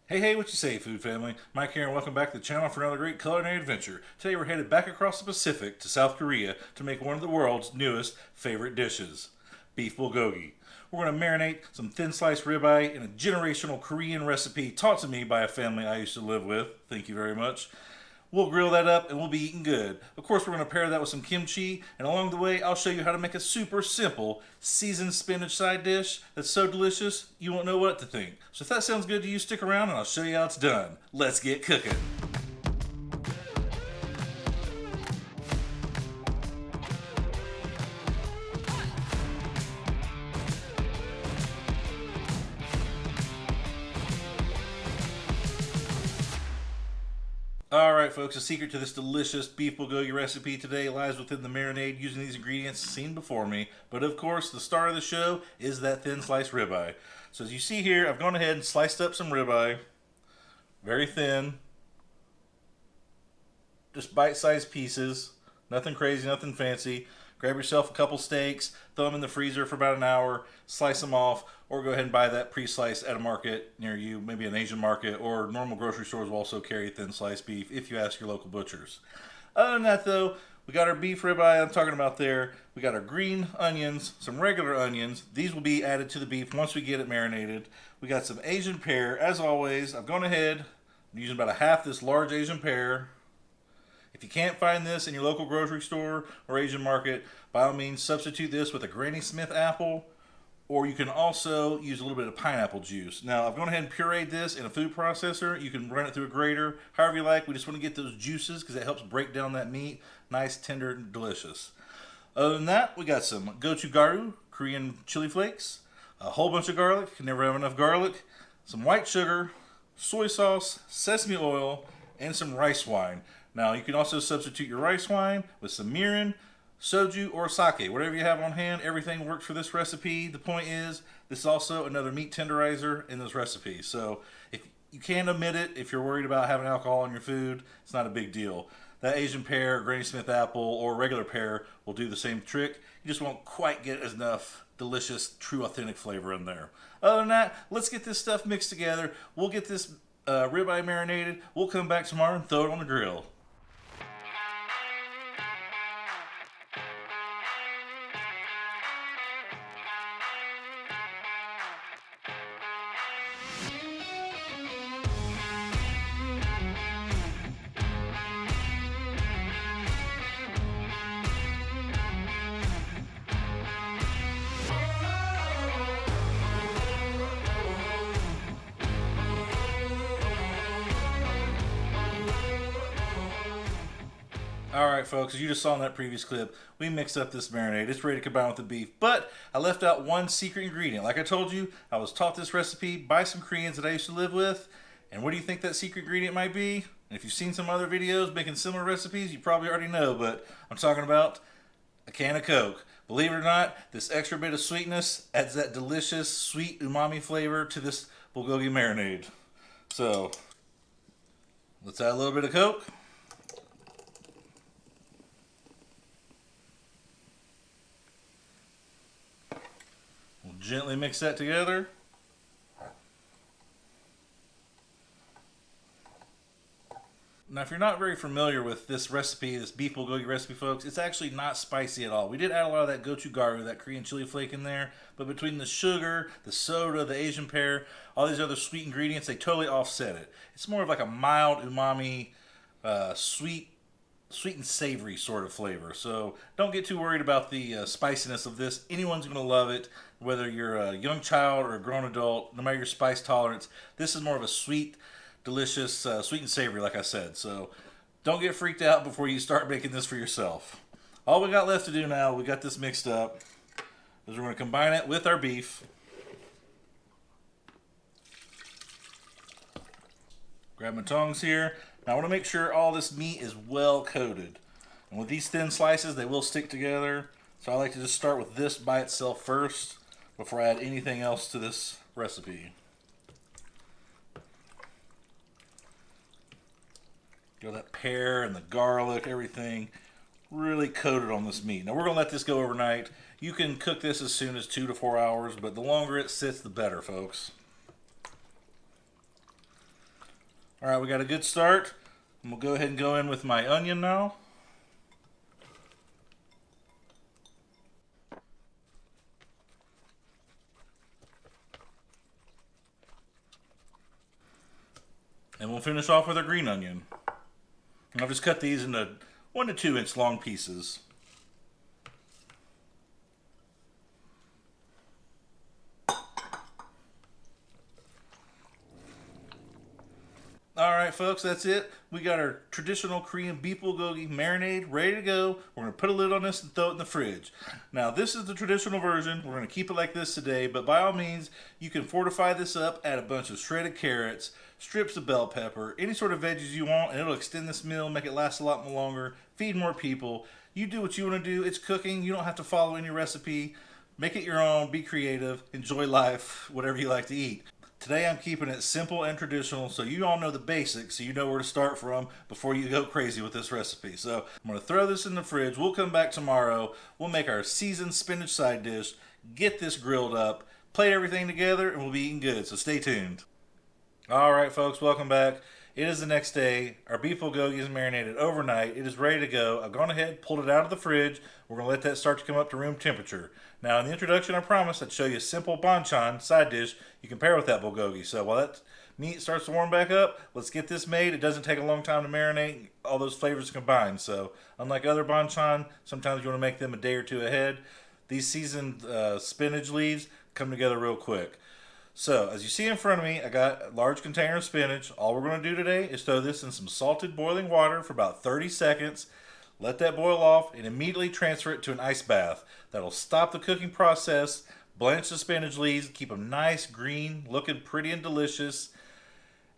Hey, what you say, food family? Mike here, and welcome back to the channel for another great culinary adventure. Today we're headed back across the Pacific to South Korea to make one of the world's newest favorite dishes, beef bulgogi. We're going to marinate some thin sliced ribeye in a generational Korean recipe taught to me by a family I used to live with. Thank you very much. We'll grill that up and we'll be eating good. Of course, we're going to pair that with some kimchi, and along the way, I'll show you how to make a super simple seasoned spinach side dish that's so delicious you won't know what to think. So if that sounds good to you, stick around and I'll show you how it's done. Let's get cooking. Alright folks, the secret to this delicious beef bulgogi recipe today lies within the marinade using these ingredients seen before me. But of course, the star of the show is that thin sliced ribeye. So as you see here, I've gone ahead and sliced up some ribeye. Very thin. Just bite-sized pieces. Nothing crazy, nothing fancy. Grab yourself a couple steaks, throw them in the freezer for about an hour, slice them off, or go ahead and buy that pre-sliced at a market near you, maybe an Asian market, or normal grocery stores will also carry thin sliced beef if you ask your local butchers. Other than that though, we got our beef ribeye I'm talking about there. We got our green onions, some regular onions. These will be added to the beef once we get it marinated. We got some Asian pear. As always, I've gone ahead, I'm using about a half this large Asian pear. If you can't find this in your local grocery store or Asian market, by all means substitute this with a Granny Smith apple, or you can also use a little bit of pineapple juice. Now, I've gone ahead and pureed this in a food processor. You can run it through a grater, however you like. We just want to get those juices because it helps break down that meat. Nice, tender, and delicious. Other than that, we got some gochugaru, Korean chili flakes, a whole bunch of garlic. You can never have enough garlic. Some white sugar, soy sauce, sesame oil, and some rice wine. Now, you can also substitute your rice wine with some mirin, soju, or sake. Whatever you have on hand, everything works for this recipe. The point is, this is also another meat tenderizer in this recipe. So, if you can omit it if you're worried about having alcohol in your food, it's not a big deal. That Asian pear, Granny Smith apple, or regular pear will do the same trick. You just won't quite get enough delicious, true, authentic flavor in there. Other than that, let's get this stuff mixed together. We'll get this ribeye marinated. We'll come back tomorrow and throw it on the grill. Alright folks, as you just saw in that previous clip, we mixed up this marinade. It's ready to combine with the beef, but I left out one secret ingredient. Like I told you, I was taught this recipe by some Koreans that I used to live with, and what do you think that secret ingredient might be? And if you've seen some other videos making similar recipes, you probably already know, but I'm talking about a can of Coke. Believe it or not, this extra bit of sweetness adds that delicious, sweet umami flavor to this bulgogi marinade. So, let's add a little bit of Coke. Gently mix that together. Now, if you're not very familiar with this recipe, this beef bulgogi recipe, folks, it's actually not spicy at all. We did add a lot of that gochugaru, that Korean chili flake in there, but between the sugar, the soda, the Asian pear, all these other sweet ingredients, they totally offset it. It's more of like a mild umami, sweet and savory sort of flavor. So don't get too worried about the spiciness of this. Anyone's going to love it, whether you're a young child or a grown adult, no matter your spice tolerance. This is more of a sweet, delicious, sweet and savory, like I said. So don't get freaked out before you start making this for yourself. All we got left to do now, we got this mixed up, is we're going to combine it with our beef. Grab my tongs here. Now I want to make sure all this meat is well coated. And with these thin slices, they will stick together. So I like to just start with this by itself first before I add anything else to this recipe. Get that pear and the garlic, everything really coated on this meat. Now we're going to let this go overnight. You can cook this as soon as 2 to 4 hours, but the longer it sits, the better, folks. All right, we got a good start. And we'll go ahead and go in with my onion now. And we'll finish off with our green onion. And I've just cut these into 1 to 2 inch long pieces. Alright folks, that's it. We got our traditional Korean beef bulgogi marinade ready to go. We're going to put a lid on this and throw it in the fridge. Now this is the traditional version. We're going to keep it like this today, but by all means, you can fortify this up, add a bunch of shredded carrots, strips of bell pepper, any sort of veggies you want, and it'll extend this meal, make it last a lot more longer, feed more people. You do what you want to do. It's cooking. You don't have to follow any recipe. Make it your own, be creative, enjoy life, whatever you like to eat. Today I'm keeping it simple and traditional, so you all know the basics, so you know where to start from before you go crazy with this recipe. So I'm going to throw this in the fridge. We'll come back tomorrow. We'll make our seasoned spinach side dish, get this grilled up, plate everything together, and we'll be eating good, so stay tuned. Alright folks, welcome back. It is the next day. Our beef bulgogi is marinated overnight. It is ready to go. I've gone ahead, pulled it out of the fridge. We're going to let that start to come up to room temperature. Now in the introduction I promised I'd show you a simple banchan side dish you can pair with that bulgogi. So while that meat starts to warm back up, let's get this made. It doesn't take a long time to marinate. All those flavors combined. So unlike other banchan, sometimes you want to make them a day or two ahead. These seasoned spinach leaves come together real quick. So, as you see in front of me, I got a large container of spinach. All we're going to do today is throw this in some salted boiling water for about 30 seconds. Let that boil off and immediately transfer it to an ice bath. That'll stop the cooking process, blanch the spinach leaves, keep them nice, green, looking pretty and delicious.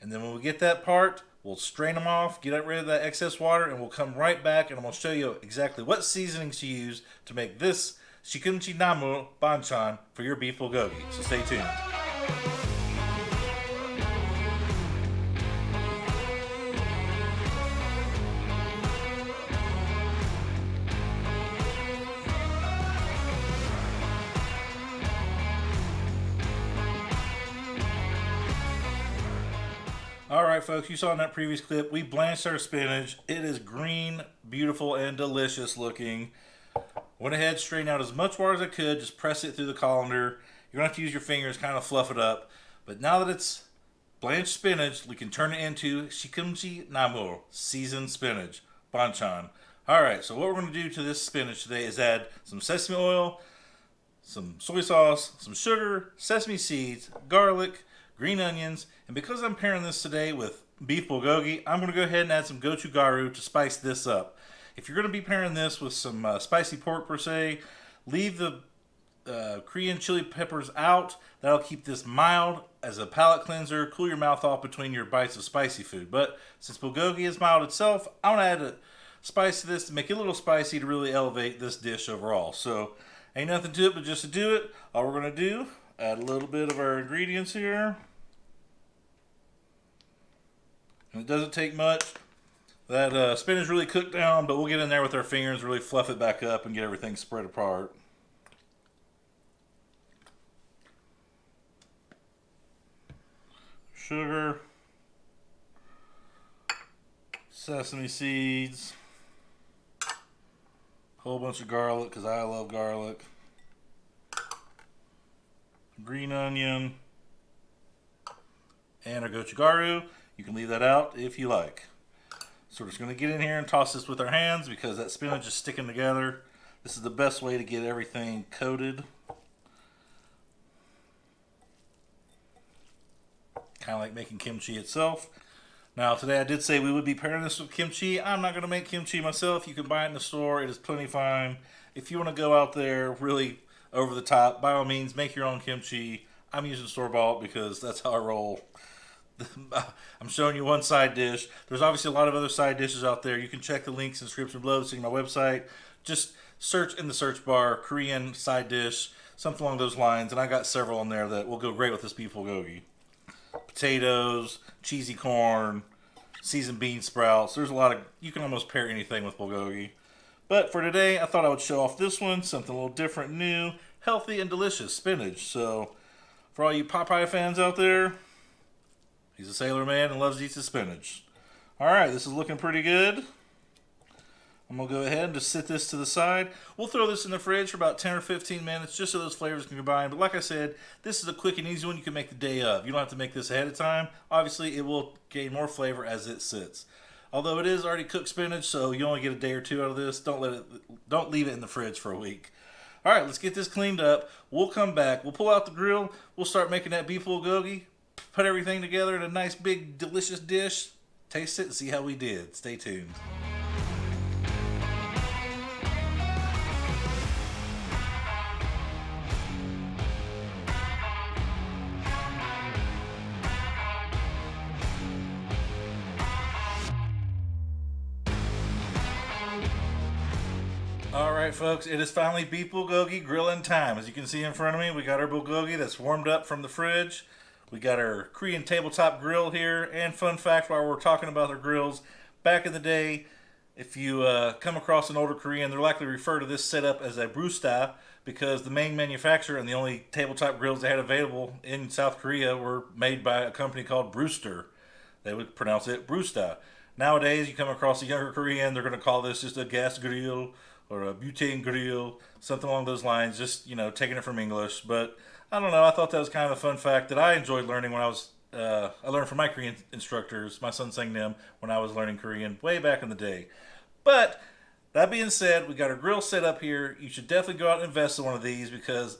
And then when we get that part, we'll strain them off, get rid of that excess water, and we'll come right back and I'm going to show you exactly what seasonings to use to make this Sigeumchi Namul banchan for your beef bulgogi. So stay tuned. Alright folks, you saw in that previous clip, we blanched our spinach. It is green, beautiful, and delicious looking. Went ahead, strained out as much water as I could, just press it through the colander. You're going to have to use your fingers, kind of fluff it up. But now that it's blanched spinach, we can turn it into Sigeumchi Namul, seasoned spinach, banchan. Alright, so what we're going to do to this spinach today is add some sesame oil, some soy sauce, some sugar, sesame seeds, garlic, green onions, and because I'm pairing this today with beef bulgogi, I'm going to go ahead and add some gochugaru to spice this up. If you're going to be pairing this with some spicy pork per se, leave the Korean chili peppers out. That'll keep this mild as a palate cleanser, cool your mouth off between your bites of spicy food. But since bulgogi is mild itself, I want to add a spice to this to make it a little spicy to really elevate this dish overall. So ain't nothing to it but just to do it. All we're going to do, add a little bit of our ingredients here. And it doesn't take much. That spinach really cooked down, but we'll get in there with our fingers, really fluff it back up and get everything spread apart. Sugar, sesame seeds, whole bunch of garlic because I love garlic, green onion, and our gochugaru. You can leave that out if you like. So we're just going to get in here and toss this with our hands because that spinach is sticking together. This is the best way to get everything coated. Kind of like making kimchi itself. Now today I did say we would be pairing this with kimchi. I'm not going to make kimchi myself. You can buy it in the store. It is plenty fine. If you want to go out there really over the top, by all means make your own kimchi. I'm using store-bought because that's how I roll. I'm showing you one side dish. There's obviously a lot of other side dishes out there. You can check the links in the description below, see my website. Just search in the search bar, Korean side dish, something along those lines. And I got several on there that will go great with this beef bulgogi. Potatoes, cheesy corn, seasoned bean sprouts. There's a lot of, you can almost pair anything with bulgogi. But for today, I thought I would show off this one, something a little different, new, healthy, and delicious spinach. So for all you Popeye fans out there, He's a sailor man and loves to eat his spinach. All right, this is looking pretty good. I'm going to go ahead and just sit this to the side. We'll throw this in the fridge for about 10 or 15 minutes just so those flavors can combine. But like I said, this is a quick and easy one you can make the day of. You don't have to make this ahead of time. Obviously, it will gain more flavor as it sits. Although it is already cooked spinach, so you only get a day or two out of this. Don't leave it in the fridge for a week. All right, let's get this cleaned up. We'll come back. We'll pull out the grill. We'll start making that beef bulgogi. Put everything together in a nice, big, delicious dish. Taste it and see how we did. Stay tuned. All right, folks, it is finally beef bulgogi grilling time. As you can see in front of me, we got our bulgogi that's warmed up from the fridge. We got our Korean tabletop grill here. And fun fact, while we're talking about our grills, back in the day, if you come across an older Korean, they're likely to refer to this setup as a brusta because the main manufacturer and the only tabletop grills they had available in South Korea were made by a company called Brewster. They would pronounce it brusta. Nowadays, you come across a younger Korean, they're going to call this just a gas grill or a butane grill, something along those lines, just, taking it from English. But I don't know, I thought that was kind of a fun fact that I enjoyed learning when I learned from my Korean instructors, my son Sigeum, when I was learning Korean way back in the day. But that being said, we got our grill set up here. You should definitely go out and invest in one of these because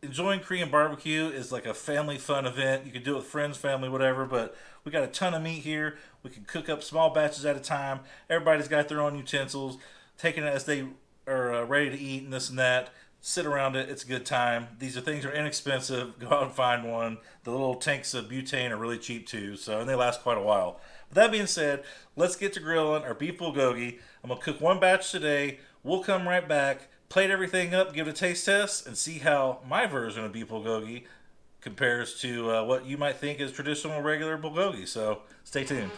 enjoying Korean barbecue is like a family fun event. You can do it with friends, family, whatever, but we got a ton of meat here. We can cook up small batches at a time. Everybody's got their own utensils, taking it as they are ready to eat and this and that. Sit around it. It's a good time. These are things that are inexpensive. Go out and find one. The little tanks of butane are really cheap too, and they last quite a while. But that being said, let's get to grilling our beef bulgogi. I'm going to cook one batch today. We'll come right back, plate everything up, give it a taste test, and see how my version of beef bulgogi compares to what you might think is traditional regular bulgogi. So stay tuned.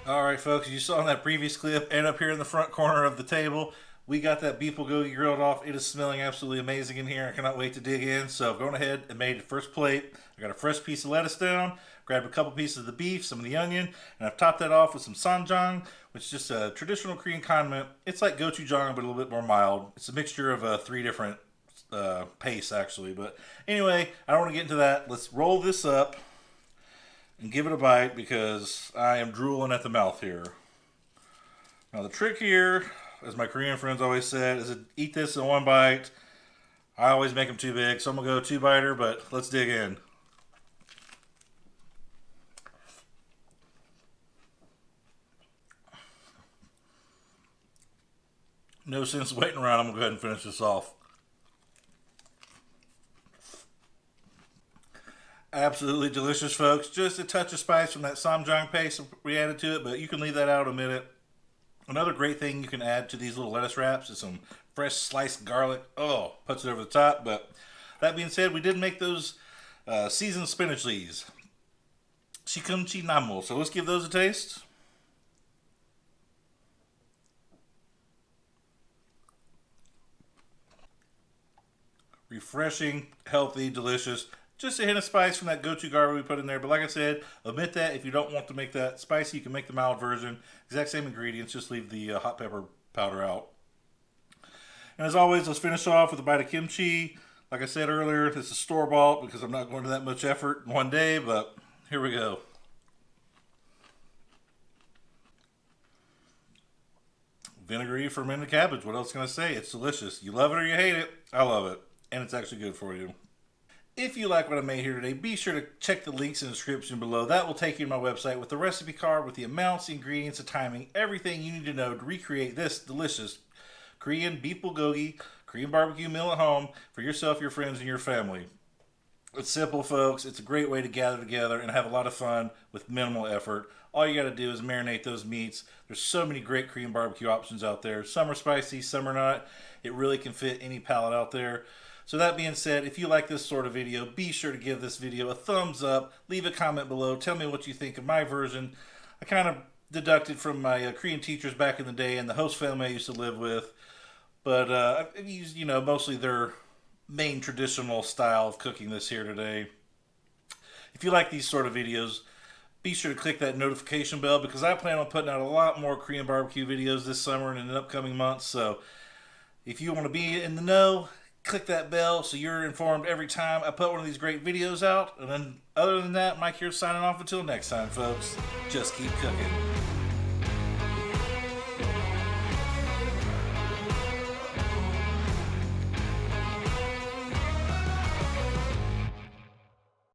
All right, folks, you saw in that previous clip and up here in the front corner of the table, we got that beef bulgogi grilled off. It is smelling absolutely amazing in here. I cannot wait to dig in. So I've gone ahead and made the first plate. I got a fresh piece of lettuce down, grabbed a couple pieces of the beef, some of the onion, and I've topped that off with some ssanjang, which is just a traditional Korean condiment. It's like gochujang, but a little bit more mild. It's a mixture of three different pastes, actually. But anyway, I don't want to get into that. Let's roll this up and give it a bite because I am drooling at the mouth here. Now the trick here, as my Korean friends always said, is to eat this in one bite. I always make them too big, so I'm going to go two-biter, but let's dig in. No sense waiting around. I'm going to go ahead and finish this off. Absolutely delicious, folks. Just a touch of spice from that ssamjang paste we added to it, but you can leave that out a minute. Another great thing you can add to these little lettuce wraps is some fresh sliced garlic. Oh, puts it over the top. But that being said, we did make those seasoned spinach leaves. Sigeumchi Namul. So let's give those a taste. Refreshing, healthy, delicious. Just a hint of spice from that gochujang we put in there. But like I said, omit that if you don't want to make that spicy. You can make the mild version. Exact same ingredients. Just leave the hot pepper powder out. And as always, let's finish off with a bite of kimchi. Like I said earlier, this is store-bought because I'm not going to that much effort in one day. But here we go. Vinegary fermented cabbage. What else can I say? It's delicious. You love it or you hate it. I love it. And it's actually good for you. If you like what I made here today, be sure to check the links in the description below. That will take you to my website with the recipe card, with the amounts, the ingredients, the timing, everything you need to know to recreate this delicious Korean beef bulgogi, Korean barbecue meal at home for yourself, your friends, and your family. It's simple, folks. It's a great way to gather together and have a lot of fun with minimal effort. All you got to do is marinate those meats. There's so many great Korean barbecue options out there. Some are spicy, some are not. It really can fit any palate out there. So that being said, if you like this sort of video, be sure to give this video a thumbs up. Leave a comment below. Tell me what you think of my version. I kind of deducted from my Korean teachers back in the day and the host family I used to live with. But I've used, mostly their main traditional style of cooking this here today. If you like these sort of videos, be sure to click that notification bell because I plan on putting out a lot more Korean barbecue videos this summer and in the upcoming months. So if you want to be in the know, click that bell so you're informed every time I put one of these great videos out. And then other than that, Mike here signing off until next time, folks. Just keep cooking.